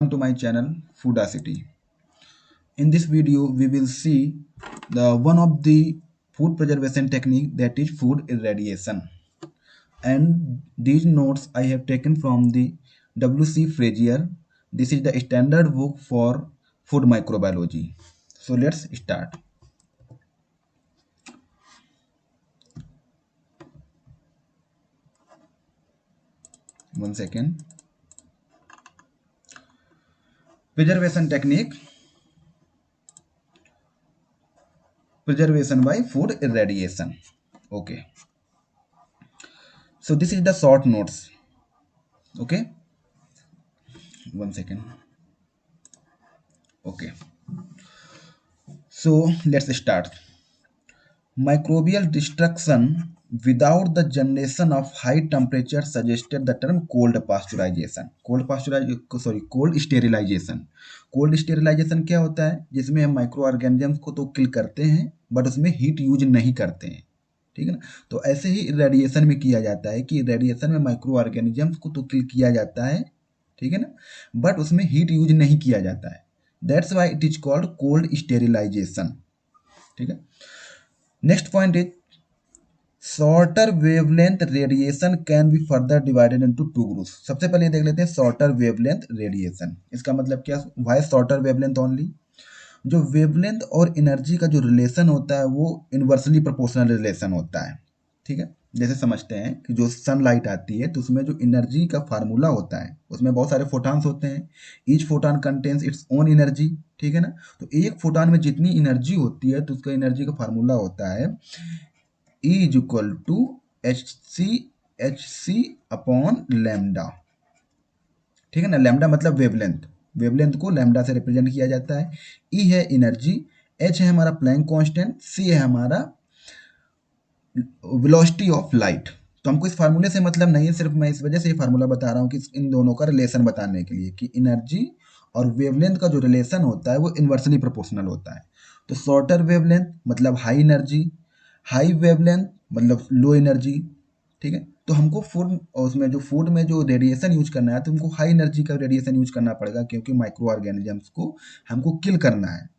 Welcome to my channel Foodacity. In this video, we will see the one of the food preservation technique, that is food irradiation. And these notes I have taken from the W.C. Frazier. This is the standard book for food microbiology. So let's start. One second. Preservation technique. Preservation by food irradiation. Okay. So this is the short notes. Okay. One second. Okay. So let's start. Microbial destruction without the generation of high temperature suggested the term cold pasteurization. Cold sterilization. Cold sterilization क्या होता है? जिसमें हम micro organisms को तो किल करते हैं but उसमें हीट यूज नहीं करते हैं, ठीक है ना। तो ऐसे ही रेडिएशन में किया जाता है कि रेडिएशन में माइक्रो ऑर्गेनिजम्स को तो किल किया जाता है, ठीक है ना, बट उसमें हीट यूज नहीं किया जाता है। That's why it is called cold sterilization, ठीक है। Next point is shorter wavelength radiation can be further divided into two groups. सबसे पहले देख लेते हैं शॉर्टर वेवलेंथ रेडिएशन। इसका मतलब क्या? Why shorter wavelength only? जो वेवलेंथ और एनर्जी का जो रिलेशन होता है वो इनवर्सली प्रोपोर्शनल रिलेशन होता है, ठीक है। जैसे समझते हैं कि जो सनलाइट आती है तो उसमें जो एनर्जी का फार्मूला होता है उसमें बहुत सारे फोटॉन्स होते हैं। Each photon contains its own energy, ठीक है ना। तो एक फोटॉन में जितनी एनर्जी होती है तो उसका एनर्जी का फार्मूला होता है E is equal to H C upon lambda, ठीक है ना। लैम्डा मतलब वेवलेंथ, वेवलेंथ को लैम्डा से रिप्रेजेंट किया जाता है। E है एनर्जी, H है हमारा प्लैंक कांस्टेंट, C है हमारा वेलोसिटी ऑफ लाइट। तो हमको इस फार्मूले से मतलब नहीं है, सिर्फ मैं इस वजह से ये फार्मूला बता रहा हूँ कि इन दोनों का रिलेशन बताने के लिए कि एनर्जी और वेवलेंथ का जो रिलेशन होता है वो इन्वर्सली प्रोपोर्शनल होता है। तो शॉर्टर वेवलेंथ मतलब हाई एनर्जी, हाई वेवलेंथ मतलब लो एनर्जी, ठीक है। तो हमको फूड उसमें जो फूड में जो रेडिएशन यूज करना है तो हमको हाई एनर्जी का रेडिएशन यूज करना पड़ेगा क्योंकि माइक्रो ऑर्गेनिजम्स को हमको किल करना है,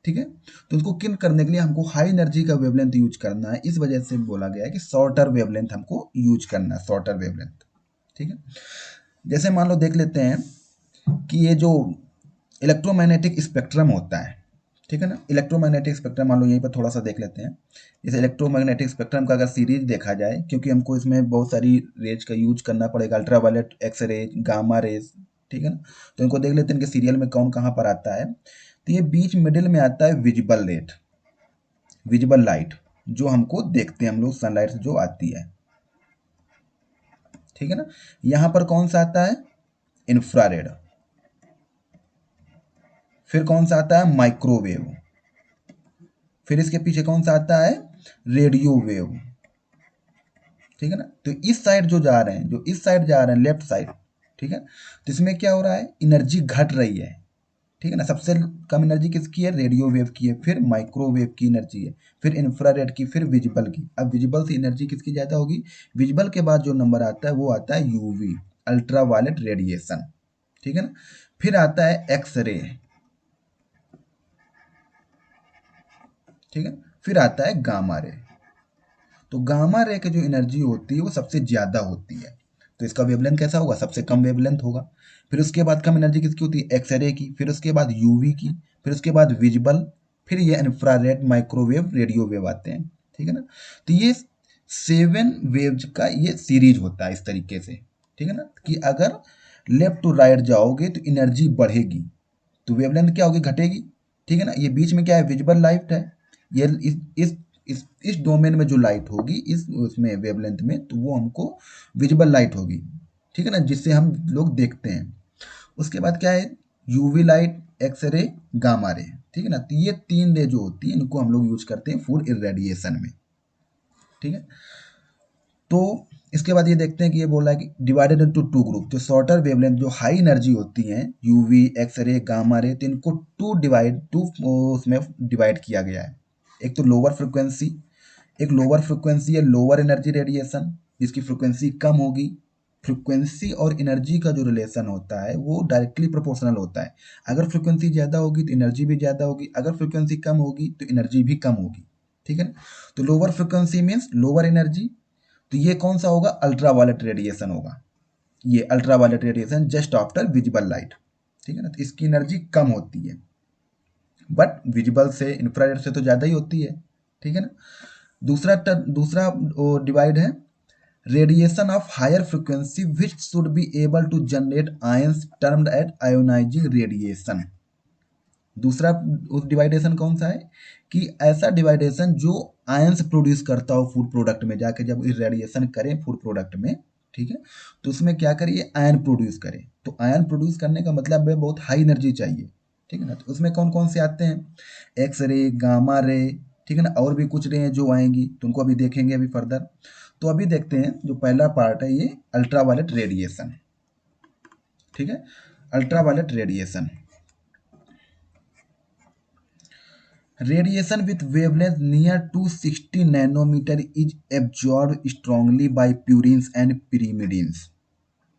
ठीक है। तो उसको किल करने के लिए हमको हाई एनर्जी का वेवलेंथ यूज करना है। इस वजह से बोला गया है कि शॉर्टर वेवलेंथ हमको यूज करना है, शॉर्टर वेवलेंथ, ठीक है। जैसे मान लो देख लेते हैं कि ये जो इलेक्ट्रोमैग्नेटिक स्पेक्ट्रम होता है, ठीक है ना। इलेक्ट्रोमैग्नेटिक स्पेक्ट्रम मान लो यहीं पर थोड़ा सा देख लेते हैं। जैसे इलेक्ट्रोमैग्नेटिक स्पेक्ट्रम का अगर सीरीज देखा जाए, क्योंकि हमको इसमें बहुत सारी रेज का यूज करना पड़ेगा, ultraviolet, X rays, gamma rays, ठीक है ना। तो इनको देख लेते हैं कि सीरियल में कौन कहाँ पर आता है। तो ये बीच मिडिल में आता है विजिबल रेट, विजिबल लाइट, जो हमको देखते हैं हम लोग सनलाइट जो आती है, ठीक है ना। यहां पर कौन सा आता है? इंफ्रारेड। फिर कौन सा आता है? माइक्रोवेव। फिर इसके पीछे कौन सा आता है? रेडियो वेव, ठीक है ना। तो इस साइड जो जा रहे हैं, जो इस साइड जा रहे हैं लेफ्ट साइड, ठीक है, तो इसमें क्या हो रहा है? एनर्जी घट रही है, ठीक है ना। सबसे कम एनर्जी किसकी है? रेडियो वेव की है, फिर माइक्रोवेव की एनर्जी है, फिर इंफ्रारेड की, फिर विजिबल की। अब विजिबल से एनर्जी किसकी ज़्यादा होगी? विजिबल के बाद जो नंबर आता है वो आता है यूवी, अल्ट्रावायलेट रेडिएशन, ठीक है ना। फिर आता है एक्स रे, ठीक है। फिर आता है गामा रे। तो गामा रे की जो एनर्जी होती है वो सबसे ज़्यादा होती है, तो इसका वेवलेंथ कैसा होगा? सबसे कम वेवलेंथ होगा। फिर उसके बाद कम एनर्जी किसकी होती है? एक्सरे की। फिर उसके बाद यूवी की, फिर उसके बाद विजिबल, फिर ये इंफ्रारेड, माइक्रोवेव, रेडियो वेव आते हैं, ठीक है ना। तो ये 7 वेव्स का ये सीरीज होता है इस तरीके से, ठीक है ना, कि अगर लेफ्ट टू राइट जाओगे तो एनर्जी बढ़ेगी तो वेवलेंथ क्या होगी? घटेगी, ठीक है ना। ये बीच में क्या है? विजिबल लाइट है। ये इस डोमेन में जो लाइट होगी, इस उसमें वेवलेंथ में, तो वो हमको विजिबल लाइट होगी, ठीक है ना, जिससे हम लोग देखते हैं। उसके बाद क्या है? UV light, X ray, gamma ray, ठीक है ना। तो ये 3 रे जो होती है इनको हम लोग यूज करते हैं फूड इरेडिएशन में, ठीक है। तो इसके बाद ये देखते हैं कि ये बोला है कि डिवाइडेड इनटू टू ग्रुप। जो शॉर्टर वेवलेंथ जो हाई एनर्जी होती हैं, UV, X ray, gamma ray, तो इनको टू उसमें डिवाइड किया गया है। एक तो लोअर फ्रिक्वेंसी, एक लोअर फ्रिक्वेंसी है लोअर एनर्जी रेडिएशन, जिसकी फ्रिक्वेंसी कम होगी, फ्रिक्वेंसी और एनर्जी का जो रिलेशन होता है वो डायरेक्टली प्रोपोर्शनल होता है। अगर फ्रिक्वेंसी ज़्यादा होगी तो एनर्जी भी ज़्यादा होगी, अगर फ्रिक्वेंसी कम होगी तो एनर्जी भी कम होगी। ठीक है ना? तो lower frequency means lower energy, तो ये कौन सा होगा? अल्ट्रावायलेट रेडिएशन होगा। ये ultraviolet radiation just after visible light. ठीक है ना? तो इसकी एनर्जी कम होती है, बट विजिबल से इंफ्रारेड से तो ज़्यादा ही होती है। ठीक है ना? दूसरा डिवाइड है radiation of higher frequency which should be able to generate ions termed at ionizing radiation. दूसरा डिवाइडेशन कौन सा है कि ऐसा डिवाइडेशन जो आयंस प्रोड्यूस करता हो फूड प्रोडक्ट में जाके, जब रेडिएशन करें फूड प्रोडक्ट में, ठीक है, तो उसमें क्या करिए? आयन प्रोड्यूस करें। तो आयन प्रोड्यूस करने का मतलब है बहुत हाई एनर्जी चाहिए। ठीक है ना? तो उसमें कौन कौन से आते हैं? एक्स रे, गामा रे, ठीक है ना, और भी कुछ रे हैं जो आएंगी, तो उनको अभी देखेंगे अभी फर्दर। तो अभी देखते हैं जो पहला पार्ट है ये अल्ट्रावायलेट रेडिएशन। ठीक है, ultraviolet radiation. Radiation with wavelength near 260 nanometer is absorbed strongly by purines and pyrimidines.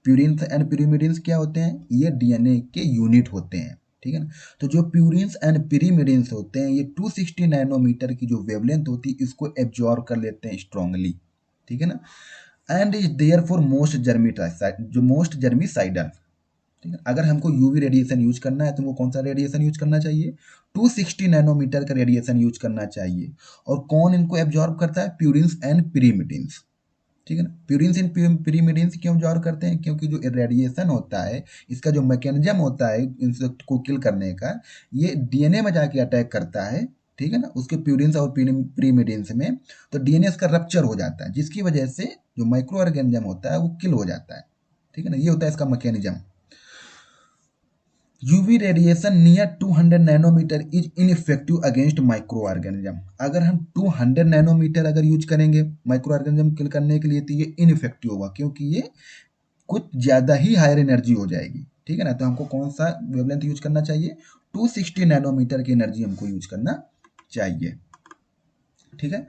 Purines and pyrimidines क्या होते हैं? ये डीएनए के यूनिट होते हैं। ठीक है ना? तो जो प्यूरिन्स एंड pyrimidines होते हैं ये 260 नैनोमीटर की जो वेवलेंथ होती है इसको एब्जॉर्ब कर लेते हैं स्ट्रांगली। ठीक है ना? And is there for most germicidal. ठीक है, अगर हमको यूवी रेडिएशन यूज करना है तो हमको कौन सा रेडिएशन यूज करना चाहिए? 260 नैनोमीटर का रेडिएशन यूज करना चाहिए। और कौन इनको एब्जॉर्ब करता है? Purines and pyrimidines। ठीक है ना? प्यूरिन्स एंड pyrimidines क्यों एब्जॉर्ब करते हैं? क्योंकि जो रेडिएशन होता है इसका जो मैकेनिज्म होता है इंसेक्ट को किल करने का, ये डीएनए में जाके अटैक करता है। ठीक है ना? उसके प्यूरिन्स और pyrimidines में, तो डीएनए इसका रप्चर हो जाता है जिसकी वजह से जो माइक्रो ऑर्गेनिज्म होता है वो किल हो जाता है। ठीक है ना? ये होता है इसका mechanism. UV radiation near 200 nanometer is ineffective against microorganism. अगर हम 200 नैनोमीटर अगर यूज करेंगे माइक्रो ऑर्गेनिज्म किल करने के लिए तो ये इनइफेक्टिव होगा, क्योंकि ये कुछ ज़्यादा ही हायर एनर्जी हो जाएगी। ठीक है ना? तो हमको कौन सा वेवलेंथ यूज करना चाहिए? 260 नैनोमीटर की एनर्जी हमको यूज करना चाहिए। ठीक है?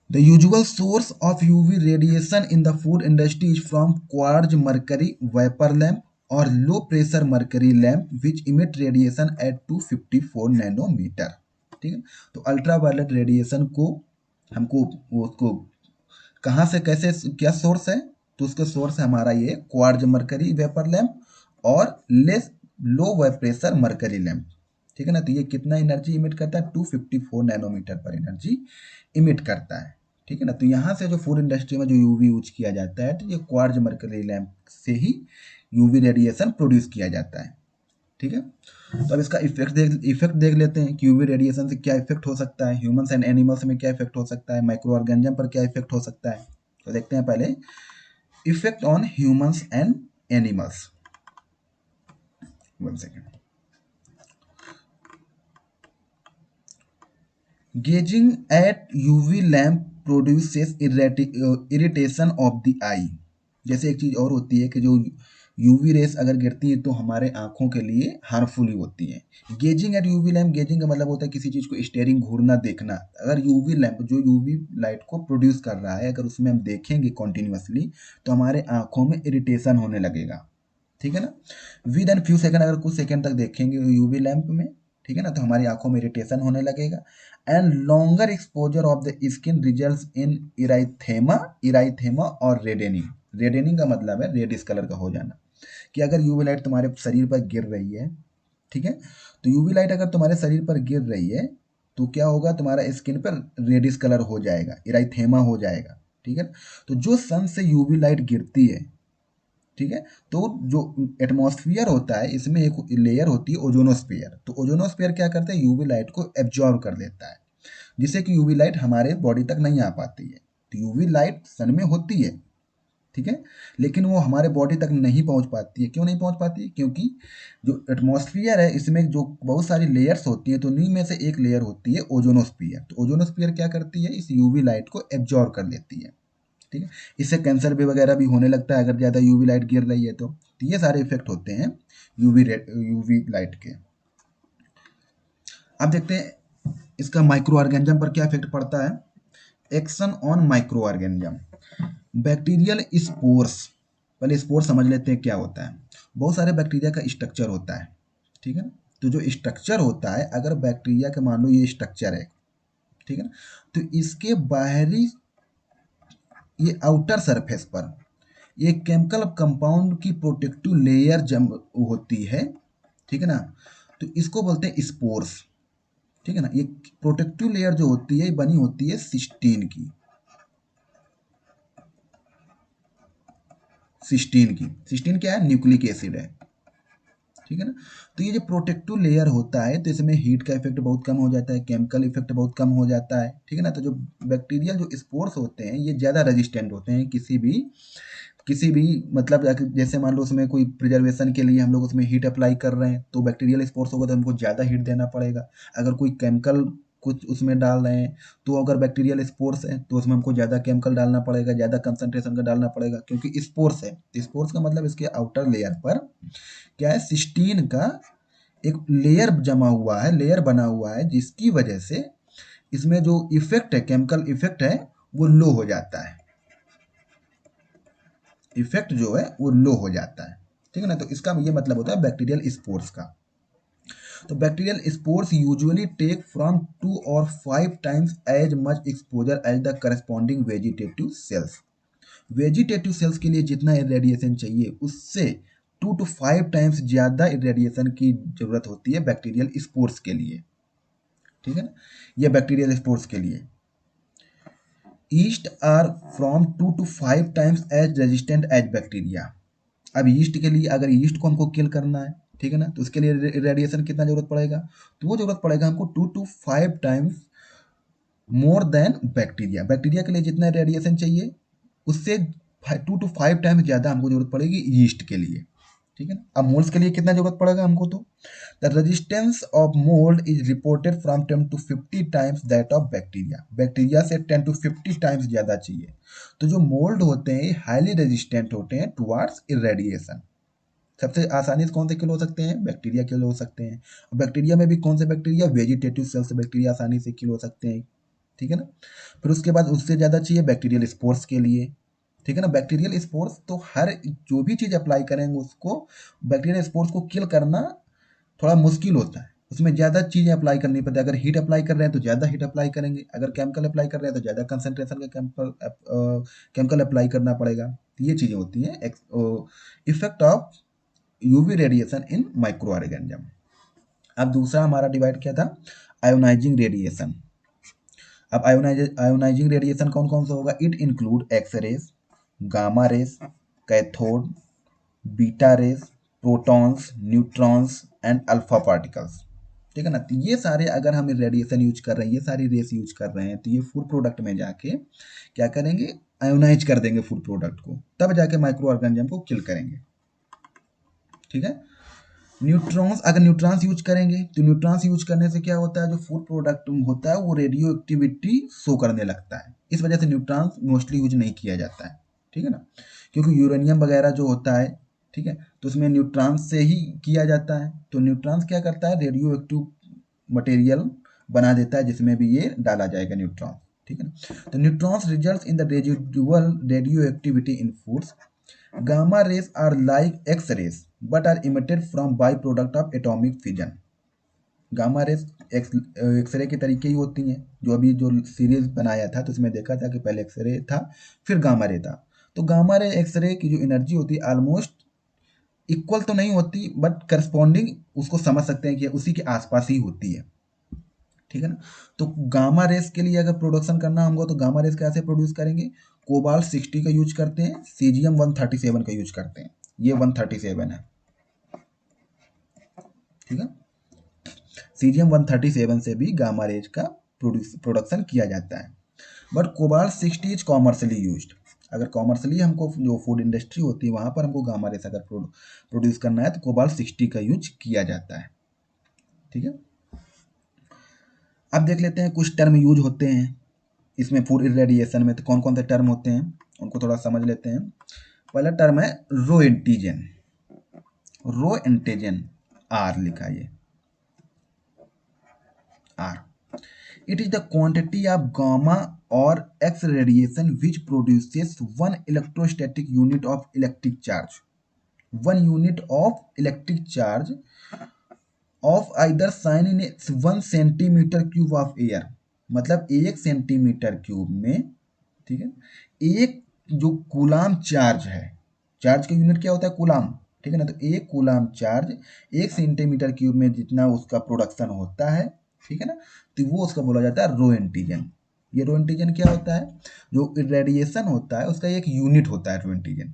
The usual source of UV radiation in the food industry is from quartz mercury vapor lamp or low pressure mercury lamp which emit radiation at 254 nanometer. ठीक है? तो अल्ट्रावायलेट रेडिएशन को हमको उसको कहाँ से कैसे क्या सोर्स है? तो उसका सोर्स है हमारा ये क्वार्ट्ज मरकरी वेपर लैम्प और less low pressure mercury lamp. ठीक है ना? तो ये कितना एनर्जी इमिट करता है? 254 नैनोमीटर पर एनर्जी इमिट करता है। ठीक है ना? तो यहाँ से जो फूड इंडस्ट्री में जो यूवी यूज किया जाता है तो ये क्वार्ट्ज मरकरी लैम्प से ही यूवी रेडिएशन प्रोड्यूस किया जाता है। ठीक है? तो अब इसका इफेक्ट देख लेते हैं कि यूवी रेडिएशन से क्या इफेक्ट हो सकता है, ह्यूमंस एंड एनिमल्स में क्या इफेक्ट हो सकता है, माइक्रो ऑर्गेनिज्म पर क्या इफेक्ट हो सकता है। तो देखते हैं पहले effect on humans and animals. 1 second. Gazing at UV lamp produces irritation of the eye. जैसे एक चीज और होती है कि जो यूवी रेस अगर गिरती है तो हमारे आंखों के लिए हार्मफुल ही होती है। Gazing at UV lamp, gazing का मतलब होता है किसी चीज को स्टेयरिंग घूरना देखना। अगर यूवी लैम्प जो यूवी लाइट को प्रोड्यूस कर रहा है अगर उसमें हम देखेंगे कॉन्टिन्यूसली तो हमारे आंखों में इरिटेशन होने लगेगा। ठीक है ना? विद एन फ्यू सेकंड, अगर कुछ सेकंड तक देखेंगे यूवी लैम्प में, ठीक है ना, तो हमारी आंखों में इरिटेशन होने लगेगा। And longer exposure of the skin results in erythema और रेडेनिंग। रेडेनिंग का मतलब है रेडिश कलर का हो जाना। कि अगर यूवी लाइट तुम्हारे शरीर पर गिर रही है, ठीक है, तो यूवी लाइट अगर तुम्हारे शरीर पर गिर रही है तो क्या होगा? तुम्हारा स्किन पर रेडिश कलर हो जाएगा, इराइथेमा हो जाएगा। ठीक है? तो जो सन से यूवी लाइट गिरती है, ठीक है, तो जो एटमॉस्फेयर होता है इसमें एक लेयर होती है ओजोनोस्फेयर। तो ओजोनोस्फेयर क्या करता है? यूवी लाइट को एब्जॉर्ब कर लेता है, जिससे कि यूवी लाइट हमारे बॉडी तक नहीं आ पाती है। तो यूवी लाइट सन में होती है, ठीक है, लेकिन वो हमारे बॉडी तक नहीं पहुंच पाती है। क्यों नहीं पहुंच पाती है? क्योंकि जो एटमॉस्फेयर है इसमें जो बहुत सारी लेयर्स होती है तो उन्हीं में से एक लेयर होती है ओजोनोस्फेयर। तो ओजोनोस्फेयर क्या करती है? इस यूवी लाइट को एब्जॉर्ब कर लेती है। ठीक है? इससे कैंसर भी वगैरह भी होने लगता है अगर ज़्यादा यूवी लाइट गिर रही है तो ये सारे इफेक्ट होते हैं यूवी लाइट के। अब देखते हैं इसका माइक्रो ऑर्गेनिज्म पर क्या इफेक्ट पड़ता है। Action on micro organism. Bacterial spores पहले स्पोर समझ लेते हैं क्या होता है। बहुत सारे बैक्टीरिया का स्ट्रक्चर होता है, ठीक है ना। तो जो स्ट्रक्चर होता है, अगर बैक्टीरिया का मान लो ये स्ट्रक्चर है, ठीक है ना, तो इसके बाहरी ये आउटर सरफेस पर ये केमिकल कंपाउंड की प्रोटेक्टिव लेयर जम होती है, ठीक है ना। तो इसको बोलते हैं स्पोर्स, ठीक है ना। ये प्रोटेक्टिव लेयर जो होती है बनी होती है सिस्टीन की, सिस्टीन क्या है, न्यूक्लिक एसिड है, ठीक है ना। तो ये जो प्रोटेक्टिव लेयर होता है, तो इसमें हीट का इफेक्ट बहुत कम हो जाता है, केमिकल इफेक्ट बहुत कम हो जाता है, ठीक है ना। तो जो बैक्टीरियल जो स्पोर्स होते हैं ये ज़्यादा रेजिस्टेंट होते हैं किसी भी मतलब जैसे मान लो उसमें कोई प्रिजर्वेशन के लिए हम लोग उसमें हीट अप्लाई कर रहे हैं, तो बैक्टीरियल स्पोर्स होगा तो हमको ज़्यादा हीट देना पड़ेगा। अगर कोई केमिकल कुछ उसमें डाल रहे हैं, तो अगर बैक्टीरियल स्पोर्स है तो उसमें हमको ज़्यादा केमिकल डालना पड़ेगा, ज़्यादा कंसनट्रेशन का डालना पड़ेगा, क्योंकि स्पोर्स है। स्पोर्स का मतलब इसके आउटर लेयर पर क्या है, सिस्टीन का एक लेयर जमा हुआ है, लेयर बना हुआ है, जिसकी वजह से इसमें जो इफेक्ट है, केमिकल इफेक्ट है, वो लो हो जाता है, इफेक्ट जो है वो लो हो जाता है, ठीक है ना। तो इसका ये मतलब होता है बैक्टीरियल स्पोर्स का। तो bacterial spores usually take from 2 और 5 times as much exposure as the corresponding vegetative cells. Vegetative cells के लिए जितना इरेडिएशन चाहिए उससे 2 to 5 टाइम्स ज़्यादा इरेडिएशन की जरूरत होती है बैक्टीरियल स्पोर्स के लिए, ठीक है ना। ये बैक्टीरियल स्पोर्स के लिए yeast are from 2 to 5 times as resistant as bacteria. अब ईस्ट के लिए, अगर ईस्ट को हमको किल करना है, ठीक है ना, तो उसके लिए रेडिएशन कितना जरूरत पड़ेगा, तो वो जरूरत पड़ेगा हमको 2 to 5 times more than bacteria. Bacteria के लिए जितना रेडिएशन चाहिए उससे 2 to 5 टाइम्स ज़्यादा हमको जरूरत पड़ेगी ईस्ट के लिए, ठीक है ना। अब मोल्ड्स के लिए कितना जरूरत पड़ेगा हमको, तो the resistance of mould is reported from 10 to 50 times that of bacteria. Bacteria से 10 to 50 टाइम्स ज़्यादा चाहिए। तो जो मोल्ड होते हैं हाईली रेजिस्टेंट होते हैं टुवार्ड्स इरेडिएशन। सबसे आसानी से कौन से किल हो सकते हैं, बैक्टीरिया किल हो सकते हैं। बैक्टीरिया में भी कौन से बैक्टीरिया, वेजिटेटिव सेल्स बैक्टीरिया आसानी से किल हो सकते हैं, ठीक है ना। फिर उसके बाद उससे ज़्यादा चाहिए बैक्टीरियल स्पोर्स के लिए, ठीक है ना। बैक्टीरियल स्पोर्स तो हर जो भी चीज़ अप्लाई करेंगे उसको, बैक्टीरियल स्पोर्स को किल करना थोड़ा मुश्किल होता है, उसमें ज़्यादा चीज़ें अप्लाई करनी पड़ती है। अगर हीट अप्लाई कर रहे हैं तो ज़्यादा हीट अप्लाई करेंगे, अगर केमिकल अप्लाई कर रहे हैं तो ज़्यादा कंसनट्रेशन का केमिकल अप्लाई करना पड़ेगा। तो ये चीज़ें होती हैं effect of UV radiation in microorganism. अब दूसरा हमारा डिवाइड क्या था, आयोनाइजिंग रेडिएशन। अब आयोनाइजिंग रेडिएशन कौन कौन सा होगा, it include X rays, gamma rays, cathode, beta rays, protons, neutrons and alpha particles, ठीक है ना। तो ये सारे अगर हम रेडिएशन यूज कर रहे हैं, ये सारी रेस यूज कर रहे हैं, तो ये फूड प्रोडक्ट में जाके क्या करेंगे, आयोनाइज कर देंगे फूड प्रोडक्ट को, तब जाके माइक्रो ऑर्गेनिज्म को किल करेंगे, ठीक है। न्यूट्रॉन्स, अगर न्यूट्रॉन्स यूज करेंगे तो न्यूट्रॉन्स यूज करने से क्या होता है, जो फूड प्रोडक्ट होता है वो रेडियो एक्टिविटी शो करने लगता है, इस वजह से न्यूट्रॉन्स मोस्टली यूज नहीं किया जाता है, ठीक है ना। क्योंकि यूरेनियम वगैरह जो होता है, ठीक है, तो उसमें न्यूट्रॉन्स से ही किया जाता है। तो न्यूट्रॉन्स क्या करता है, रेडियो एक्टिव मटेरियल बना देता है जिसमें भी ये डाला जाएगा न्यूट्रॉन, ठीक है ना। तो neutrons result in the residual radioactivity in foods. Gamma rays are like X rays but are emitted from by product of atomic fission. Gamma rays X ray के तरीके ही होती हैं, जो अभी जो सीरीज बनाया था तो उसमें देखा था कि पहले एक्सरे था फिर गामा रे था। तो गामा रे एक्सरे की जो एनर्जी होती है ऑलमोस्ट इक्वल तो नहीं होती, बट करस्पॉन्डिंग उसको समझ सकते हैं कि उसी के आसपास ही होती है, ठीक है ना। तो गामा रेस के लिए अगर प्रोडक्शन करना होगा तो गामा रेस कैसे प्रोड्यूस करेंगे, कोबाल्ट 60 का यूज करते हैं, सीजियम 137 का यूज करते हैं, ये 137 है, ठीक है। सीजियम 137 से भी गामा रेज का प्रोडक्शन किया जाता है, but cobalt 60 is commercially used. अगर कॉमर्शियली हमको जो फूड इंडस्ट्री होती है वहाँ पर हमको गामा रेस अगर प्रोड्यूस करना है तो कोबाल्ट 60 का यूज किया जाता है, ठीक है। अब देख लेते हैं कुछ टर्म यूज होते हैं इसमें फूड इरेडिएशन में, तो कौन कौन से टर्म होते हैं उनको थोड़ा समझ लेते हैं। पहला टर्म है रो एंटीजन, रो एंटीजन आर लिखा, ये are, It is the quantity of gamma or X radiation which produces one electrostatic unit of electric charge. One unit of electric charge of either sign in 1 centimetre cube of air, मतलब 1 centimetre cube में, ठीक है, एक जो coulomb charge है, charge का unit क्या होता है, कूलाम, ठीक है ना, तो एक कूलाम चार्ज 1 सेंटीमीटर क्यूब में जितना उसका प्रोडक्शन होता है, ठीक है ना, तो वो उसका बोला जाता है रो एंटीजन। ये रो एंटीजन क्या होता है, जो रेडिएशन होता है उसका एक यूनिट होता है रो एंटीजन।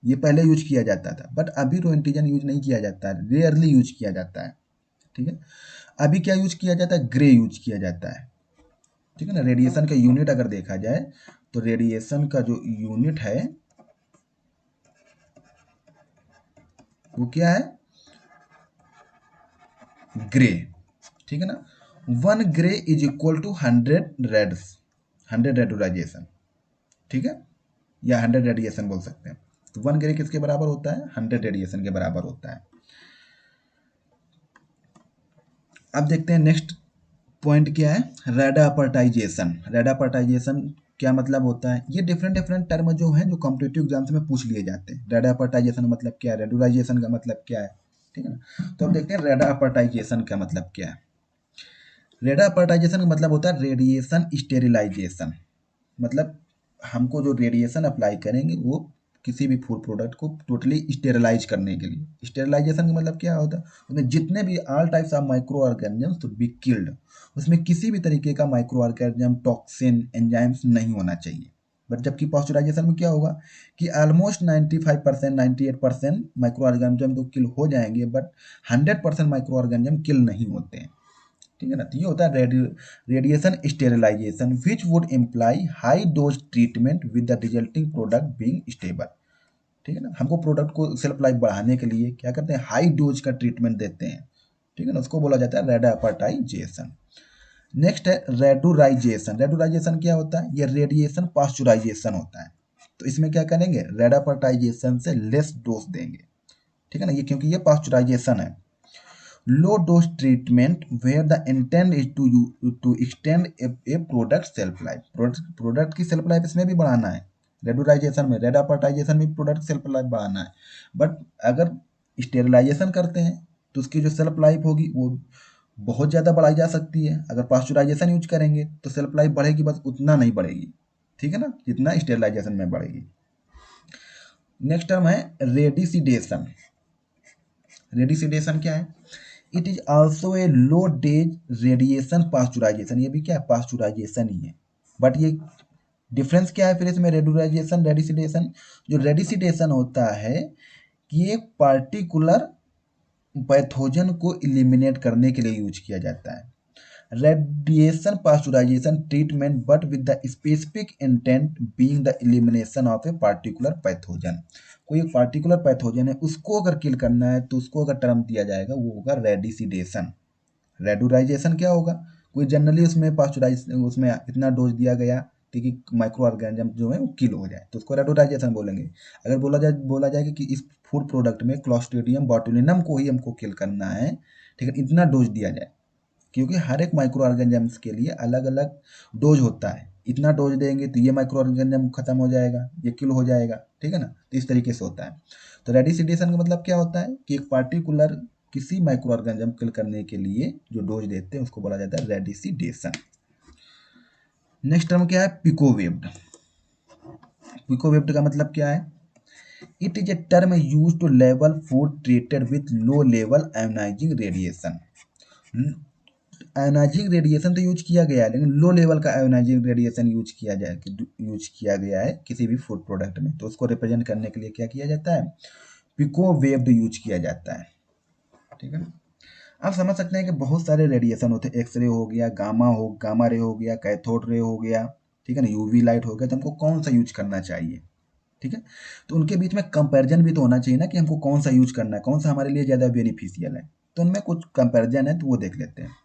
ये पहले यूज किया जाता था, बट अभी रो एंटीजन यूज नहीं किया जाता है, रेयरली यूज किया जाता है, ठीक है। अभी क्या यूज किया जाता है, ग्रे यूज किया जाता है, ठीक है ना। रेडिएशन का यूनिट अगर देखा जाए तो रेडिएशन का जो यूनिट है वो क्या है, ग्रे, ठीक है ना। 1 gray is equal to 100 rads, 100 radiolization, ठीक है, या 100 रेडिएशन बोल सकते हैं। तो 1 ग्रे किसके बराबर होता है, 100 रेडिएशन के बराबर होता है। अब देखते हैं नेक्स्ट पॉइंट क्या है, रेडापर्टाइजेशन। रेडापर्टाइजेशन क्या मतलब होता है, ये डिफरेंट डिफरेंट टर्म जो हैं जो कॉम्पिटिटिव एग्जाम्स में पूछ लिए जाते हैं। रेडापर्टाइजेशन का मतलब क्या है, रेडुलाइजेशन का मतलब क्या है, ठीक है ना। तो अब देखते हैं रेडापर्टाइजेशन का मतलब क्या है। रेडापर्टाइजेशन का मतलब होता है रेडिएशन स्टेरिलाइजेशन, मतलब हमको जो रेडिएशन अप्लाई करेंगे वो किसी भी फूड प्रोडक्ट को टोटली स्टेरिलाइज करने के लिए। स्टेरिलाइजेशन का मतलब क्या होता है, उसमें जितने भी all types of microorganisms to be killed, उसमें किसी भी तरीके का माइक्रो ऑर्गेनिज्म, टॉक्सिन, एंजाइम्स नहीं होना चाहिए। बट जबकि पास्चुराइजेशन में क्या होगा कि ऑलमोस्ट 95%, 98% माइक्रो ऑर्गेनिज्म तो किल हो जाएंगे, बट 100% माइक्रो ऑर्गेनिज्म किल नहीं होते हैं, ठीक है ना। तो ये होता है radiation sterilization which would imply high dose treatment with the resulting product being stable, ठीक है ना। हमको प्रोडक्ट को सेल्फ लाइफ बढ़ाने के लिए क्या करते हैं, हाई डोज का ट्रीटमेंट देते हैं, ठीक है ना, उसको बोला जाता है रेडापर्टाइजेशन। नेक्स्ट है रेडुराइजेशन। रेडुराइजेशन क्या होता है, ये रेडिएशन पास्चुराइजेशन होता है। तो इसमें क्या करेंगे, रेडापर्टाइजेशन से लेस डोज देंगे, ठीक है ना, ये क्योंकि ये पास्चुराइजेशन है। Low dose treatment where the intent is to extend a product shelf life, product की सेल्फ लाइफ इसमें भी बढ़ाना है। रेडुलाइजेशन में, रेडापर्टाइजेशन में प्रोडक्ट सेल्फ लाइफ बढ़ाना है। बट अगर स्टेरिलाइजेशन करते हैं तो उसकी जो सेल्फ लाइफ होगी वो बहुत ज़्यादा बढ़ाई जा सकती है। अगर पास्चुराइजेशन यूज करेंगे तो सेल्फ लाइफ बढ़ेगी, बस उतना नहीं बढ़ेगी, ठीक है ना, जितना स्टेरिलाइजेशन में बढ़ेगी। नेक्स्ट टर्म है रेडिसिडेशन। रेडिसिडेशन क्या है, it is also a low days radiation pasteurisation, ये भी क्या है, पास्चुराइजेशन ही है। बट ये डिफरेंस क्या है फिर इसमें, रेडुलाइजेशन, रेडिसिडेशन। जो रेडिसिडेशन होता है कि ये पार्टिकुलर पैथोजन को इलिमिनेट करने के लिए यूज किया जाता है। Radiation pasteurisation treatment but with the specific intent being the elimination of a particular pathogen. कोई एक पार्टिकुलर पैथोजन है, उसको अगर किल करना है तो उसको अगर टर्म दिया जाएगा वो होगा रेडिसिडेशन। रेडुलाइजेशन क्या होगा, कोई जनरली उसमें पास्चुराइज, उसमें इतना डोज दिया गया कि माइक्रो ऑर्गेनिज्म जो है वो किल हो जाए, तो उसको रेडुलाइजेशन बोलेंगे। अगर बोला जाए कि इस फूड प्रोडक्ट में क्लॉस्ट्रीडियम बोटुलिनम को ही हमको किल करना है, ठीक है, इतना डोज दिया जाए, क्योंकि हर एक माइक्रो ऑर्गेनिजम्स के लिए अलग अलग डोज होता है। इतना डोज देंगे तो ये माइक्रो ऑर्गेनिज्म खत्म हो जाएगा, ये किल हो जाएगा, ठीक है ना, तो इस तरीके से होता है। तो रेडिसिडेशन का मतलब क्या होता है कि एक पार्टिकुलर किसी माइक्रो ऑर्गेनिज्म किल करने के लिए जो डोज देते हैं उसको बोला जाता है रेडिसिडेशन। नेक्स्ट टर्म क्या है, पिकोवेव्ड। पिकोवेव्ड का मतलब क्या है, it is a term use to लेवल food treated with low level ionizing radiation. Ionizing radiation तो यूज किया गया है, लेकिन लो लेवल का आयोनाइजिंग रेडिएशन यूज किया गया है किसी भी फूड प्रोडक्ट में, तो उसको रिप्रेजेंट करने के लिए क्या किया जाता है, पिकोवेव्ड यूज किया जाता है, ठीक है। आप समझ सकते हैं कि बहुत सारे रेडिएशन होते हैं, एक्सरे हो गया, गामा रे हो गया, कैथोड रे हो गया, ठीक है ना, यूवी लाइट हो गया, तो हमको कौन सा यूज करना चाहिए, ठीक है। तो उनके बीच में कंपैरिजन भी तो होना चाहिए ना कि हमको कौन सा यूज करना है, कौन सा हमारे लिए ज़्यादा बेनिफिशियल है। तो उनमें कुछ कंपैरिजन है, तो वो देख लेते हैं।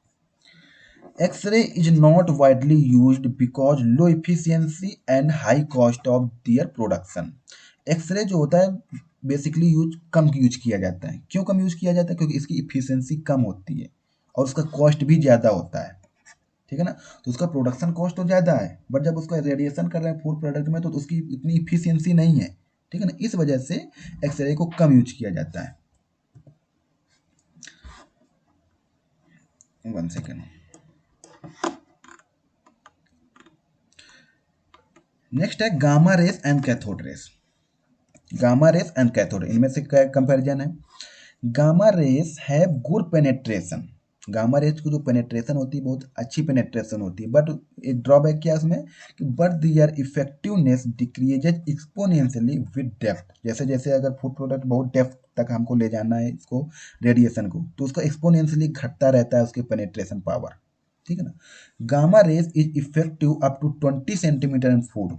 X-ray is not widely used because low efficiency and high cost of their production. X ray जो होता है बेसिकली कम यूज किया जाता है। क्यों कम यूज किया जाता है, क्योंकि इसकी इफिशियंसी कम होती है और उसका कॉस्ट भी ज़्यादा होता है, ठीक है ना। तो उसका प्रोडक्शन कॉस्ट तो ज़्यादा है, बट जब उसका रेडिएशन कर रहे हैं फूड प्रोडक्ट में तो उसकी इतनी इफिशियंसी नहीं है, ठीक है ना। इस वजह से एक्सरे को कम यूज किया जाता है। 1 सेकेंड। नेक्स्ट है gamma rays and cathode rays. Gamma rays and cathode, इनमें से क्या कंपैरिजन है। Gamma rays have good penetration. Gamma rays की जो पेनेट्रेशन होती है बहुत अच्छी पेनेट्रेशन होती है, बट एक ड्रॉबैक क्या है उसमें कि but their effectiveness decreases exponentially with depth. जैसे जैसे अगर फूड प्रोडक्ट बहुत डेप्थ तक हमको ले जाना है इसको, रेडिएशन को, तो उसका एक्सपोनेंशियली घटता रहता है उसके पेनेट्रेशन पावर, ठीक है ना। Gamma rays is effective up to 20 centimeter in food.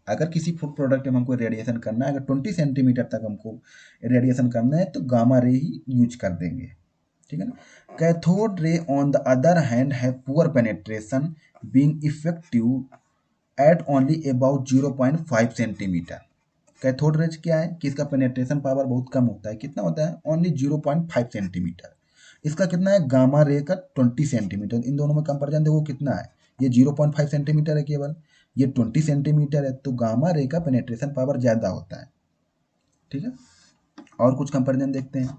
अगर किसी फूड प्रोडक्ट में हमको रेडिएशन करना है, अगर 20 सेंटीमीटर तक हमको रेडिएशन करना है तो गामा रे ही यूज कर देंगे, ठीक है ना। Cathode ray on the other hand है poor penetration being effective at only about 0.5 centimetre. Cathode rays क्या है कि इसका पेनेट्रेशन पावर बहुत कम होता है, कितना होता है, ओनली 0.5 सेंटीमीटर। इसका कितना है, गामा रे का 20 सेंटीमीटर। इन दोनों में कंपेरिजन देखो कितना है, ये 0.5 सेंटीमीटर है केवल, ये 20 सेंटीमीटर है, तो गामा रे का पेनेट्रेशन पावर ज़्यादा होता है, ठीक है। और कुछ कंपेरिजन देखते हैं।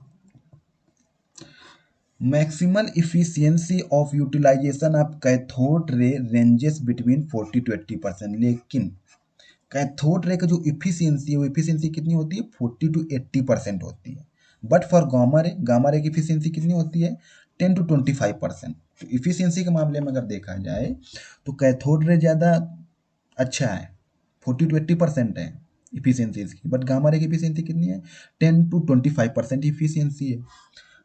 Maximal efficiency of utilization of cathode ray ranges between 40 to 80%। लेकिन कैथोड रे का जो इफिशियंसी है वो इफिशियंसी कितनी होती है, 40 to 80% होती है। बट फॉर गामा रे की इफिशियंसी कितनी होती है, 10 to 25%। तो इफिशियंसी के मामले में अगर देखा जाए तो कैथोड रे ज़्यादा अच्छा है, 40 to 80% है इफिशियंसी इसकी, बट गामा रे की इफिशियंसी कितनी है, 10 to 25% इफिशियंसी है।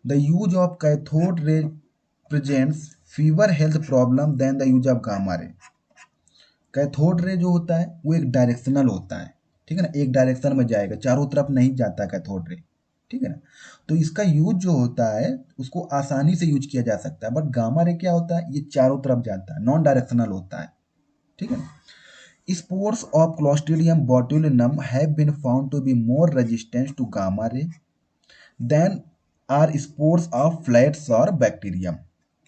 The use of cathode ray presents fewer health problem than the use of gamma ray. Cathode ray जो होता है वो एक डायरेक्शनल होता है, ठीक है ना, एक डायरेक्शन में जाएगा, चारों तरफ नहीं जाता कैथोड रे, ठीक है ना। तो इसका यूज जो होता है उसको आसानी से यूज किया जा सकता है, बट गामा रे क्या होता है, ये चारों तरफ जाता है, नॉन डायरेक्शनल होता है, ठीक है ना। Spores of Clostridium botulinum have been found to be more resistant to gamma ray than are spores of flats or bacterium।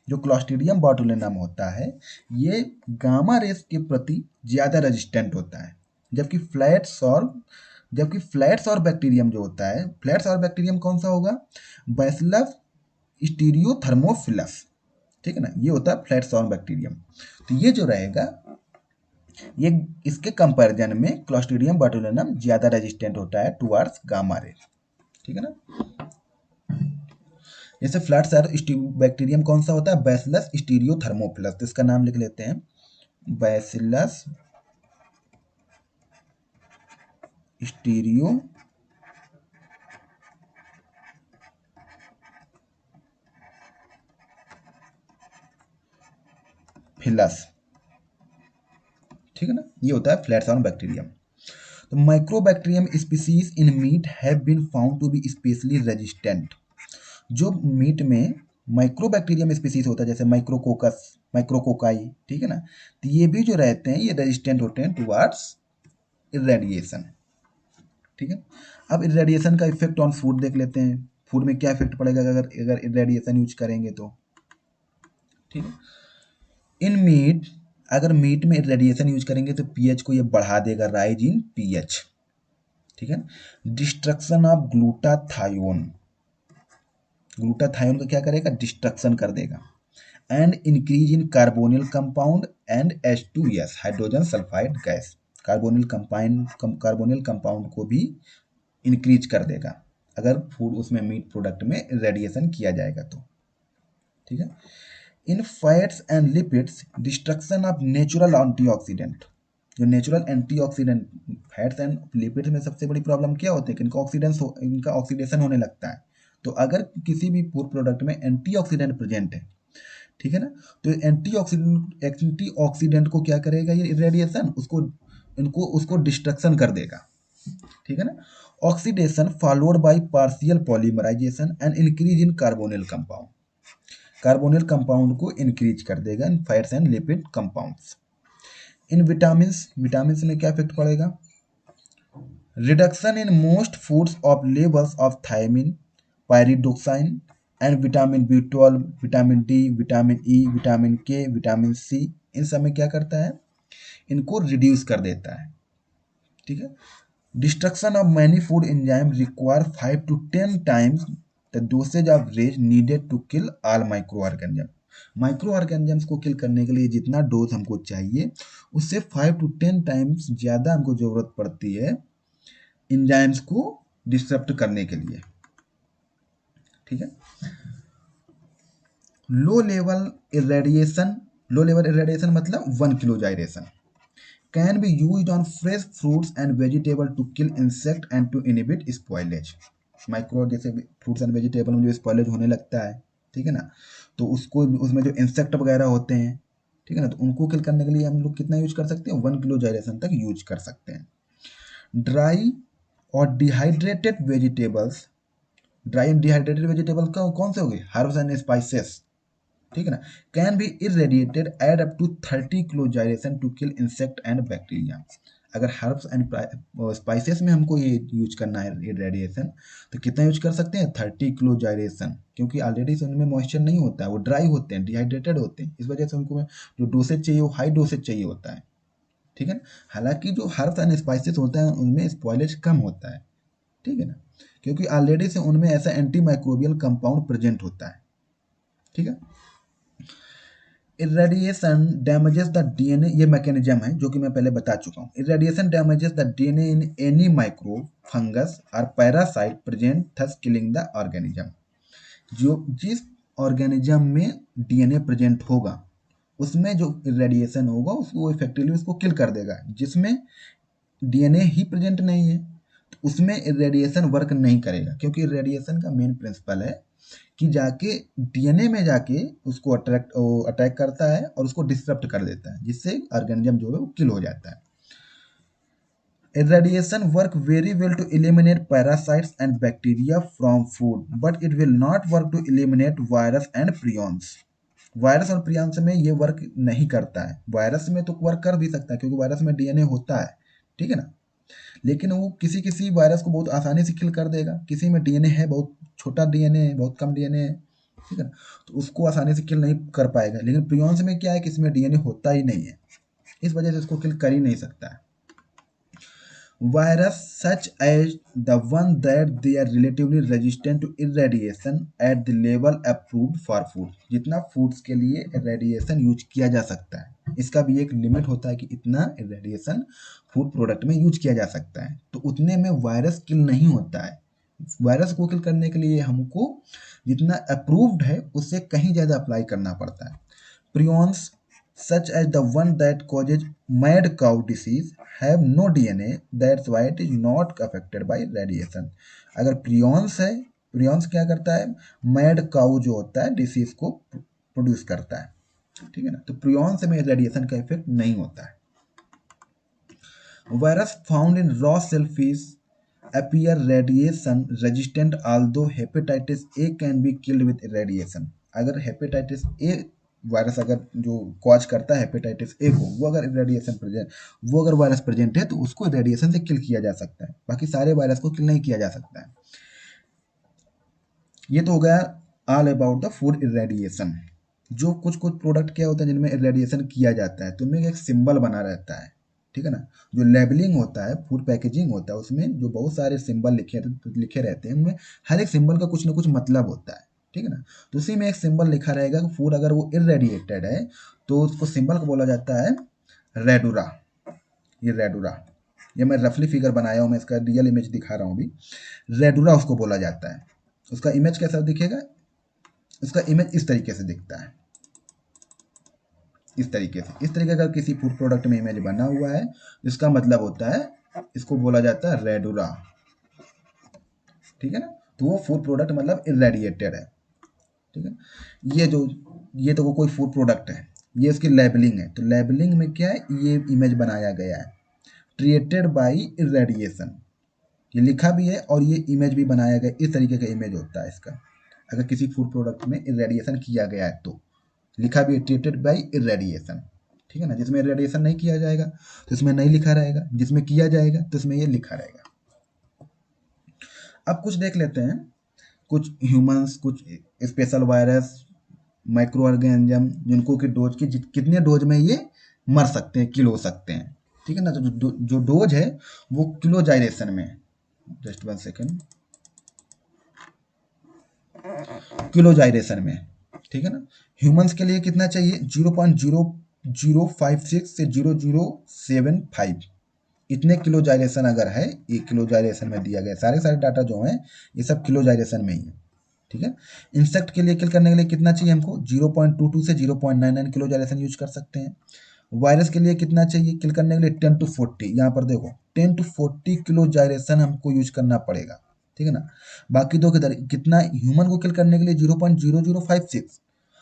जो क्लॉस्ट्रीडियम बॉटुलिनम होता है ये गामा रेस के प्रति ज़्यादा रेजिस्टेंट होता है, जबकि फ्लैट्स और बैक्टीरियम जो होता है, फ्लैट्स और बैक्टीरियम कौन सा होगा, बैसिलस स्टीरियोथर्मोफिलस, ठीक है ना, ये होता है फ्लैट्स और बैक्टीरियम। तो ये जो रहेगा ये इसके कंपैरिजन में क्लॉस्ट्रीडियम बॉटुलिनम ज़्यादा रेजिस्टेंट होता है टुवर्ड्स गामा रे, ठीक है ना। जैसे फ्लैट्स और बैक्टीरियम कौन सा होता है, बैसिलस स्टीरियोथर्मोफिलस, तो इसका नाम लिख लेते हैं, बैसिलस स्टीरियो फिलस, ठीक है ना, ये होता है फ्लैट्स और बैक्टीरियम। तो microbacterium species in meat have been found to be specially resistant. जो मीट में माइक्रोबैक्टीरियम स्पीसीज होता है जैसे माइक्रोकोकस, माइक्रोकोकाई, ठीक है ना, तो ये भी जो रहते हैं ये रेजिस्टेंट होते हैं टुवर्ड्स इरेडिएशन, ठीक है। अब इरेडिएशन का इफेक्ट ऑन फूड देख लेते हैं, फूड में क्या इफेक्ट पड़ेगा अगर अगर इरेडिएशन यूज करेंगे तो, ठीक है। इन मीट, अगर मीट में रेडिएशन यूज करेंगे तो पीएच को ये बढ़ा देगा, राइज इन पीएच, ठीक है। डिस्ट्रक्शन ऑफ ग्लूटाथायोन, ग्लूटाथायोन का क्या करेगा, डिस्ट्रक्शन कर देगा। And increase in carbonyl compound and H2S hydrogen sulphide gas, carbonyl compound को भी इंक्रीज कर देगा अगर फूड उसमें मीट प्रोडक्ट में रेडिएशन किया जाएगा तो, ठीक है। In fats and lipids destruction of natural antioxidant, जो natural antioxidant fats and lipids में सबसे बड़ी प्रॉब्लम क्या होती है कि इनका ऑक्सीडेशन होने लगता है। तो अगर किसी भी फूड प्रोडक्ट में एंटीऑक्सीडेंट प्रेजेंट है, ठीक है ना, तो एंटीऑक्सीडेंट को क्या करेगा ये रेडिएशन, उसको डिस्ट्रक्शन कर देगा, ठीक है ना। Oxidation followed by partial polymerisation and increase in carbonyl compound, carbonyl compound को इंक्रीज कर देगा in fats and lipid compounds. इन विटामिन्स में क्या इफेक्ट पड़ेगा, reduction in most foods of levels of thiamine, pyridoxine and vitamin B12, vitamin D, vitamin E, vitamin K, vitamin C, इन सब में क्या करता है, इनको रिड्यूस कर देता है। ठीक है। Destruction of many food enzyme require 5 to 10 times the dosage of rays needed to kill all microorganism. Microorganisms को किल करने के लिए जितना डोज हमको चाहिए उससे 5 to 10 टाइम्स ज़्यादा हमको ज़रूरत पड़ती है एंजाइम्स को डिस्टर्ब करने के लिए। ठीक है। लो लेवल इरेडिएशन मतलब 1 kilo gyration can be used on fresh fruits and vegetable to kill insect and to inhibit spoilage. Micro जैसे फ्रूट्स एंड वेजिटेबल में जो स्पॉइलेज होने लगता है, ठीक है ना, तो उसको उसमें जो इंसेक्ट वगैरह होते हैं, ठीक है ना, तो उनको किल करने के लिए हम लोग कितना यूज कर सकते हैं, 1 किलो जाइरेशन तक यूज कर सकते हैं। ड्राई और dehydrated vegetables, dry and dehydrated vegetable कौन से हो गए, हर्ब्स एंड स्पाइसेस, ठीक है ना, कैन बी इरेडिएटेड एड up to 30 kilo gyration to kill insect and bacteria. अगर हर्ब्स एंड स्पाइसेस में हमको ये यूज करना है इरेडिएशन, तो कितना यूज कर सकते हैं, 30 किलो जाइरेशन, क्योंकि ऑलरेडी से उनमें मॉइस्चर नहीं होता है, वो ड्राई होते हैं, डिहाइड्रेटेड होते हैं, इस वजह से उनको जो डोसेज चाहिए वो हाई डोसेज चाहिए होता है। ठीक है ना। हालांकि जो हर्ब्स एंड स्पाइसेस होते हैं उनमें स्पॉइलेज कम होता है, ठीक है ना, क्योंकि ऑलरेडी से उनमें ऐसा एंटी माइक्रोबियल कंपाउंड प्रेजेंट होता है। ठीक है। इरेडिएशन डैमेजेस द डीएनए, ये मैकेनिज्म है जो कि मैं पहले बता चुका हूँ। Irradiation damages the DNA in any micro fungus और parasite present thus killing the organism. जो जिस ऑर्गेनिज्म में डीएनए प्रेजेंट होगा उसमें जो इरेडिएशन होगा उसको इफेक्टिवली उसको किल कर देगा। जिसमें डीएनए ही प्रेजेंट नहीं है तो उसमें इरेडिएशन वर्क नहीं करेगा, क्योंकि इरेडिएशन का मेन प्रिंसिपल है कि जाके डीएनए में जाके उसको अटैक करता है और उसको डिस्टर्ब कर देता है, जिससे ऑर्गेनिज्म जो है वो किल हो जाता है। Irradiation work very well to eliminate parasites and bacteria from food, but it will not work to eliminate virus and prions. Virus और प्रियांश में ये वर्क नहीं करता है। वायरस में तो वर्क कर भी सकता है क्योंकि वायरस में डीएनए होता है, ठीक है ना, लेकिन वो किसी किसी वायरस को बहुत आसानी से किल कर देगा, किसी में डीएनए है, बहुत छोटा डीएनए है, बहुत कम डीएनए है, ठीक है ना, तो उसको आसानी से किल नहीं कर पाएगा। लेकिन प्रियॉन्स में क्या है कि इसमें डीएनए होता ही नहीं है, इस वजह से इसको किल कर ही नहीं सकता है। Virus such as the one that they are relatively resistant to irradiation at the level approved for food। जितना फूड्स के लिए irradiation यूज किया जा सकता है, इसका भी एक लिमिट होता है कि इतना irradiation फूड प्रोडक्ट में यूज किया जा सकता है, तो उतने में वायरस किल नहीं होता है। वायरस को किल करने के लिए हमको जितना अप्रूव्ड है उससे कहीं ज़्यादा अप्लाई करना पड़ता है। Prions such as the one that causes mad cow disease have no DNA, that's why it is not affected by radiation। अगर प्रियॉन्स है, प्रियॉन्स क्या करता है, मैड काउ जो होता है डिसीज को प्रोड्यूस करता है, ठीक है ना, तो प्रियॉन्स में रेडिएशन का इफेक्ट नहीं होता है। Virus found in raw shellfish appear radiation resistant although hepatitis A can be killed with radiation। अगर हेपेटाइटिस ए वायरस अगर जो कॉज करता है हेपेटाइटिस ए को, वो अगर रेडिएशन प्रेजेंट, वो अगर वायरस प्रेजेंट है तो उसको रेडिएशन से किल किया जा सकता है, बाकी सारे वायरस को किल नहीं किया जा सकता है। ये तो हो गया all about the food irradiation. जो कुछ कुछ प्रोडक्ट क्या होता है जिनमें इरेडिएशन किया जाता है, तो उनमें एक सिंबल बना रहता है, ठीक है ना, जो लेबलिंग होता है, फूड पैकेजिंग होता है, उसमें जो बहुत सारे सिंबल लिखे रहते हैं, उनमें हर एक सिंबल का कुछ ना कुछ मतलब होता है, ठीक है ना, तो उसी में एक सिंबल लिखा रहेगा कि फूड अगर वो इरेडिएटेड है तो उसको सिंबल को बोला जाता है रेडुरा। ये रेडुरा, ये मैं रफली फिगर बनाया हूँ, मैं इसका रियल इमेज दिखा रहा हूँ अभी। रेडुरा उसको बोला जाता है। उसका इमेज कैसा दिखेगा, उसका इमेज इस तरीके से दिखता है, इस तरीके से, इस तरीके का किसी फूड प्रोडक्ट में इमेज बना हुआ है, इसका मतलब होता है, इसको बोला जाता है रेडुरा, ठीक है ना, तो वो फूड प्रोडक्ट मतलब इरेडिएटेड है, ठीक है। ये तो कोई फूड प्रोडक्ट है, ये इसकी लेबलिंग है, तो लेबलिंग में क्या है, ये इमेज बनाया गया है, ट्रीटेड बाई इरेडिएशन, ये लिखा भी है और ये इमेज भी बनाया गया, इस तरीके का इमेज होता है इसका। अगर किसी फूड प्रोडक्ट में इरेडिएशन किया गया है तो लिखा भी है ट्रीटेड बाई इरेडिएशन, ठीक है ना, जिसमें इरेडिएशन नहीं किया जाएगा तो इसमें नहीं लिखा रहेगा, जिसमें किया जाएगा तो इसमें ये लिखा रहेगा। अब कुछ देख लेते हैं कुछ ह्यूमंस, कुछ स्पेशल वायरस, माइक्रो ऑर्गेनिज्म, जिनको कि डोज की कितने डोज में ये मर सकते हैं, किल हो सकते हैं। ठीक है ना, तो जो डोज है वो किलो जाइरेशन में, जस्ट 1 सेकेंड, किलो जाइरेशन में। ठीक है ना, ह्यूमंस के लिए कितना चाहिए, 0.0056 से 0075, इतने किलो जाइरेशन अगर है, 1 किलो जाइरेशन में दिया गया, सारे डाटा जो हैं ये सब किलो जाइरेशन में ही है। ठीक है, इंसेक्ट के लिए किल करने के लिए कितना चाहिए हमको, 0.22 से 0.99 किलो जाइरेशन यूज कर सकते हैं। वायरस के लिए कितना चाहिए किल करने के लिए, 10 to 40, यहाँ पर देखो 10 to 40 किलो जाइरेशन हमको यूज करना पड़ेगा। ठीक है ना, बाकी दो किधर, कितना ह्यूमन को किल करने के लिए 0.0056,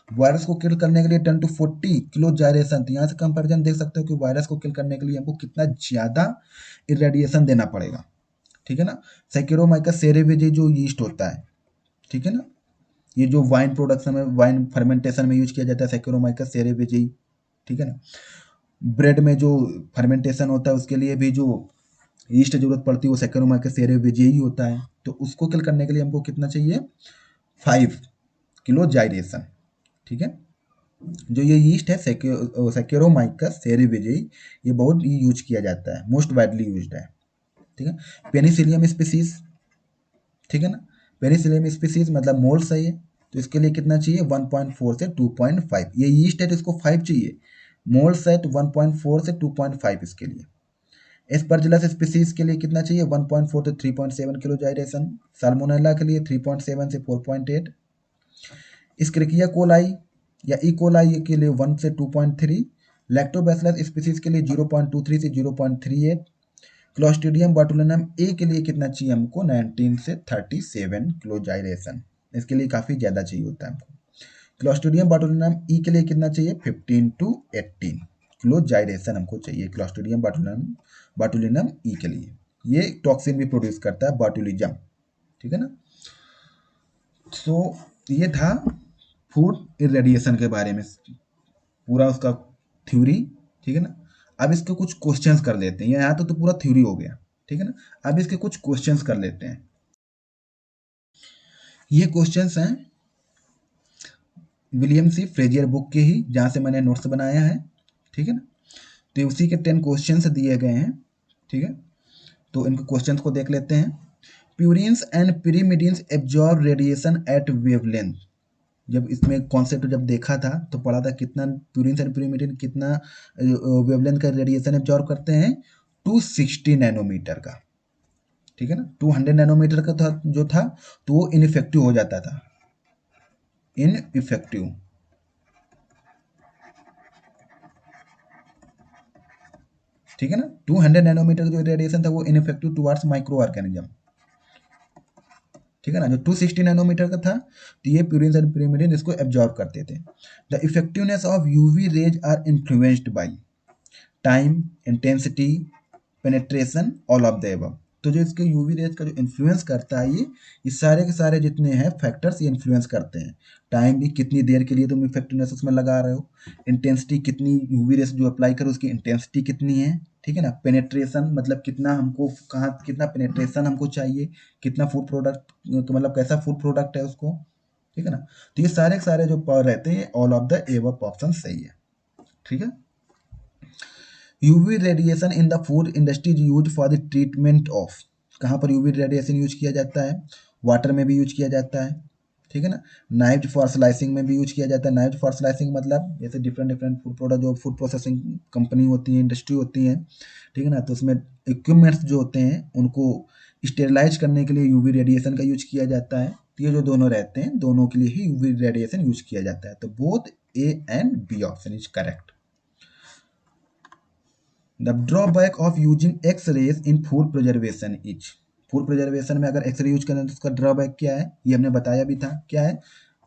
वायरस को किल करने के लिए 10 to 40 किलो जाइरेशन। तो यहाँ से कंपैरिजन देख सकते हो कि वायरस को किल करने के लिए हमको कितना ज्यादा इरेडिएशन देना पड़ेगा। ठीक है ना, सैकेरोमाइकस सेरेविजी जो यीस्ट होता है, ठीक है ना, ये जो वाइन प्रोडक्शन में, वाइन फर्मेंटेशन में यूज किया जाता है सैकेरोमाइकस सेरेविजी। ठीक है ना, ब्रेड में जो फर्मेंटेशन होता है उसके लिए भी जो यीस्ट जरूरत पड़ती है वो सैकेरोमाइकस सेरेविजी ही होता है। तो उसको किल करने के लिए हमको कितना चाहिए, 5 किलो जाइरेशन। ठीक है, जो ये यीस्ट है सैकेरोमाइकस सेरेविजी, ये बहुत यूज किया जाता है, मोस्ट वाइडली यूज्ड है। ठीक है, पेनिसिलियम स्पीसीज, ठीक है ना, पेनिसिलियम स्पीसीज मतलब मोल्स है ये, तो इसके लिए कितना चाहिए, 1.4 से 2.5, ये यीस्ट है तो इसको 5 चाहिए, मोल्स है तो 1.4 से 2.5 इसके लिए। एस्परजिलस स्पीसीज के लिए कितना चाहिए, 1.4 से 3.7 किलो जाइरेशन, साल्मोनेला के लिए 3.7 से 4.8, स्क्रिकिया कोलाई या ई कोलाई के लिए 1 से 2.3, लैक्टोबैसिलस स्पीसीज के लिए 0.23 से 0.38, क्लोस्ट्रीडियम बोटुलिनम ए के लिए कितना चाहिए हमको, 19 से 37 किलो जाइरेशन, इसके लिए काफ़ी ज़्यादा चाहिए होता है हमको। क्लोस्ट्रीडियम बोटुलिनम ई के लिए कितना चाहिए, 15 to 18 किलो जाइरेशन हमको चाहिए क्लोस्ट्रीडियम बोटुलिनम ई के लिए। ये टॉक्सिन भी प्रोड्यूस करता है बोटुलिज्म। ठीक है ना, सो ये था फूड इरेडिएशन के बारे में पूरा उसका थ्योरी। ठीक है ना, अब इसके कुछ क्वेश्चंस कर लेते हैं, यहाँ तो पूरा थ्योरी हो गया। ठीक है ना, अब इसके कुछ क्वेश्चंस कर लेते हैं। ये क्वेश्चंस हैं विलियम सी फ्रेजियर बुक के ही, जहाँ से मैंने नोट्स बनाया है। ठीक है ना, तो उसी के 10 क्वेश्चंस दिए गए हैं। ठीक है, तो इनके क्वेश्चंस को देख लेते हैं। Purines and pyrimidines absorb radiation at wavelength. जब इसमें कॉन्सेप्ट जब देखा था तो पढ़ा था कितना प्यूरिन्स एंड पिरिमिडिन कितना वेवलेंथ का रेडिएशन एब्जॉर्ब करते हैं, 260 नैनोमीटर का। ठीक है ना, 200 नैनोमीटर का था जो था, तो वो इनइफेक्टिव हो जाता था, इनइफेक्टिव। ठीक है ना, 200 नैनोमीटर जो रेडिएशन था वो इनइफेक्टिव टुवर्ड्स माइक्रो ऑर्गेनिज्म। ठीक है ना, जो 260 नैनोमीटर का था तो ये प्यूरिन्स एंड पिरिमिडिन इसको एब्जॉर्ब करते थे। The effectiveness of UV rays are influenced by time, intensity, penetration, all of the above. तो जो इसके यूवी रेज का जो इन्फ्लुएंस करता है, ये सारे के सारे जितने हैं फैक्टर्स ये इन्फ्लुएंस करते हैं। टाइम भी, कितनी देर के लिए तुम इफेक्टिवनेस उसमें लगा रहे हो, इंटेंसिटी, कितनी यूवी रेज जो अप्लाई करो उसकी इंटेंसिटी कितनी है। ठीक है ना, पेनेट्रेशन मतलब कितना हमको, कहाँ कितना पेनेट्रेशन हमको चाहिए, कितना फूड प्रोडक्ट, तो मतलब कैसा फूड प्रोडक्ट है उसको। ठीक है ना, तो ये सारे के सारे जो पावर रहते हैं, all of the above option सही है। ठीक है, UV radiation in the food industry is use for the treatment of, कहाँ पर यूवी रेडिएशन यूज किया जाता है, वाटर में भी यूज किया जाता है। ठीक है ना, नाइफ्ड फॉर स्लाइसिंग में भी यूज किया जाता है। नाइफ्ड फॉर स्लाइसिंग मतलब जैसे डिफरेंट डिफरेंट फूड प्रोडक्ट जो फूड प्रोसेसिंग कंपनी होती है, इंडस्ट्री होती है, ठीक है ना, तो उसमें इक्विपमेंट्स जो होते हैं उनको स्टेरिलाइज करने के लिए यूवी रेडिएशन का यूज किया जाता है। तो ये जो दोनों रहते हैं, दोनों के लिए ही यूवी रेडिएशन यूज किया जाता है। तो both A and B option is correct. The drawback of using X rays in food preservation is, food preservation में अगर एक्सरे यूज करें तो उसका ड्रॉबैक क्या है, ये हमने बताया भी था, क्या है,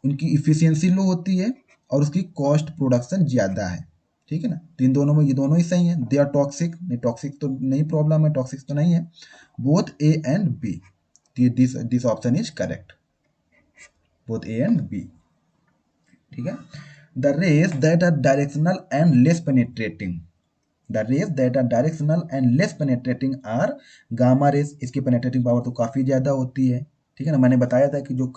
उनकी इफिशियंसी लो होती है और उसकी कॉस्ट प्रोडक्शन ज़्यादा है। ठीक है ना, तो इन दोनों में ये दोनों ही सही है। दे आर टॉक्सिक, नहीं टॉक्सिक तो नहीं, प्रॉब्लम है, टॉक्सिक तो नहीं है। Both A and B, this option is correct, both A and B. ठीक है, the rays that are directional and less penetrating, the rays that are directional and less penetrating are gamma rays. इसकी penetrating power तो काफ़ी ज़्यादा होती है। ठीक है ना। मैंने बताया था कि जो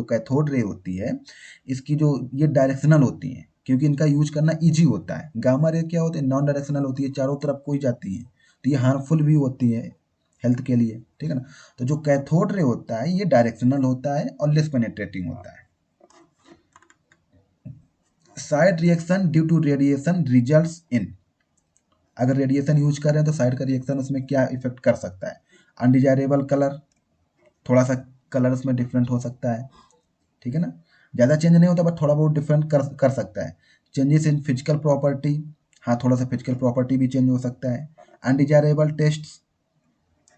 कैथोड रे होती है, इसकी जो ये डायरेक्शनल होती है, क्योंकि इनका यूज करना इजी होता है। गामा रे क्या होती है, नॉन डायरेक्शनल होती है, चारों तरफ कोई जाती है, तो ये हार्मफुल भी होती है हेल्थ के लिए, ठीक है ना। तो जो कैथोड रे होता है ये डायरेक्शनल होता है और लेस पेनेट्रेटिंग होता है। Side reaction due to radiation results in, अगर रेडिएशन यूज कर रहे हैं तो साइड का रिएक्शन उसमें क्या इफेक्ट कर सकता है, अनडिजायरेबल कलर, थोड़ा सा कलर उसमें डिफरेंट हो सकता है, ठीक है ना। ज़्यादा चेंज नहीं होता बट थोड़ा बहुत डिफरेंट कर सकता है। चेंजेस इन फिजिकल प्रॉपर्टी, हाँ थोड़ा सा फिजिकल प्रॉपर्टी भी चेंज हो सकता है। अनडिजायरेबल टेस्ट,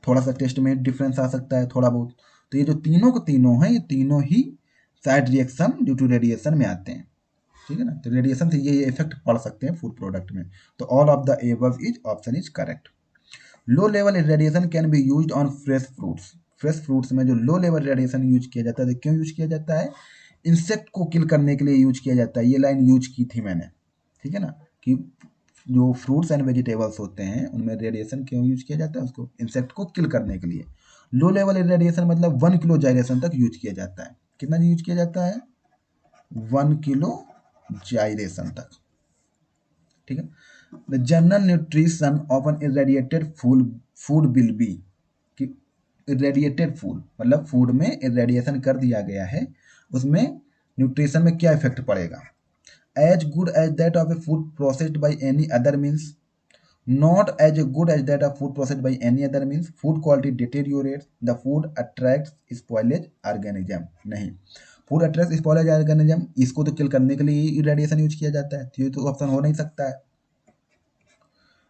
थोड़ा सा टेस्ट में डिफरेंस आ सकता है थोड़ा बहुत। तो ये जो तीनों को तीनों हैं, ये तीनों ही side reaction due to radiation में आते हैं, ठीक है ना। तो रेडिएशन से ये इफेक्ट पड़ सकते हैं फूड प्रोडक्ट में। तो all of the above is option is correct. Low level radiation can be used on fresh fruits, fresh fruits में जो लो लेवल रेडिएशन यूज किया जाता है, तो क्यों यूज किया जाता है, इंसेक्ट को किल करने के लिए यूज किया जाता है। ये लाइन यूज की थी मैंने, ठीक है ना, कि जो फ्रूट्स एंड वेजिटेबल्स होते हैं उनमें रेडिएशन क्यों यूज किया जाता है, उसको इंसेक्ट को किल करने के लिए। लो लेवल रेडिएशन मतलब 1 किलो जाइरेशन तक यूज किया जाता है। कितना यूज किया जाता है, 1 किलो जाइरेशन तक, ठीक है। The general nutrition of an irradiated food will be, कि इरेडिएटेड फूड मतलब फूड में इरेडिएशन कर दिया गया है, उसमें न्यूट्रिशन में क्या इफेक्ट पड़ेगा। As good as that of a food processed by any other means, not as good as that of food processed by any other means, food quality deteriorates, the food attracts spoilage organism, नहीं। Food attract spoilage organism, इसको तो किल करने के लिए radiation use किया जाता है, तो ये तो ऑप्शन हो नहीं सकता है।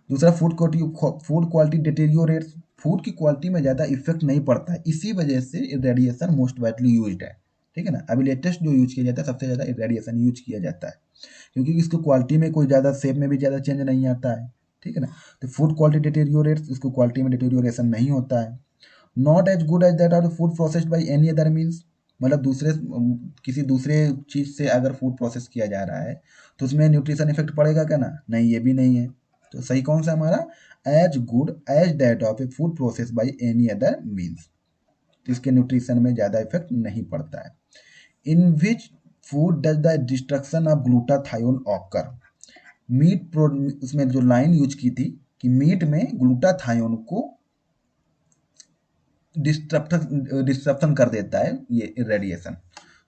दूसरा फूड क्वालिटी डिटेरियोरेट्स, फूड की क्वालिटी में ज़्यादा इफेक्ट नहीं पड़ता है, इसी वजह से रेडिएशन मोस्ट वाइडली यूज्ड है, ठीक है ना। अभी लेटेस्ट जो यूज किया जाता है सबसे ज़्यादा रेडिएशन यूज किया जाता है, क्योंकि इसको क्वालिटी में कोई ज़्यादा शेप में भी ज़्यादा चेंज नहीं आता है, ठीक है ना। तो फूड क्वालिटी डिटेरियोरेट्स, इसको क्वालिटी में डिटेरियोरेशन नहीं होता है। Not as good as that are food processed by any other means, मतलब किसी दूसरे चीज़ से अगर फूड प्रोसेस किया जा रहा है तो उसमें न्यूट्रिशन इफेक्ट पड़ेगा क्या ना, नहीं, ये भी नहीं है। तो सही कौन सा हमारा, as good as that of a food process by any other means, तो इसके न्यूट्रिशन में ज़्यादा इफेक्ट नहीं पड़ता है। In which food does the destruction of glutathione occur, उसमें जो लाइन यूज की थी कि मीट में ग्लूटाथायोन को डिस्ट्रप्शन कर देता है ये रेडिएशन,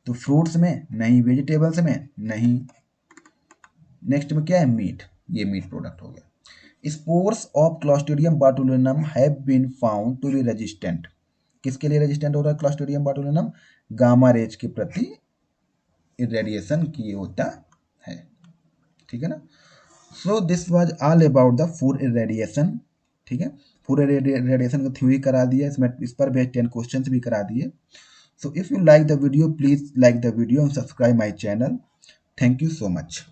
तो फ्रूट्स में नहीं, वेजिटेबल्स में नहीं, नेक्स्ट में क्या है, मीट, ये मीट प्रोडक्ट हो गया। Spores of Clostridium botulinum have been found to be resistant, किसके लिए रेजिस्टेंट हो रहा है क्लॉस्ट्रिडियम बाटुलिनम, गामा रेज के प्रति रेडिएशन की होता है, ठीक है ना। So this was all about the food radiation, ठीक है। पूरे रेडिएशन का थ्योरी करा दिया, इसमें इस पर बेस्ड 10 क्वेश्चंस भी करा दिए। So if you like the video please like the video and subscribe my channel. Thank you so much.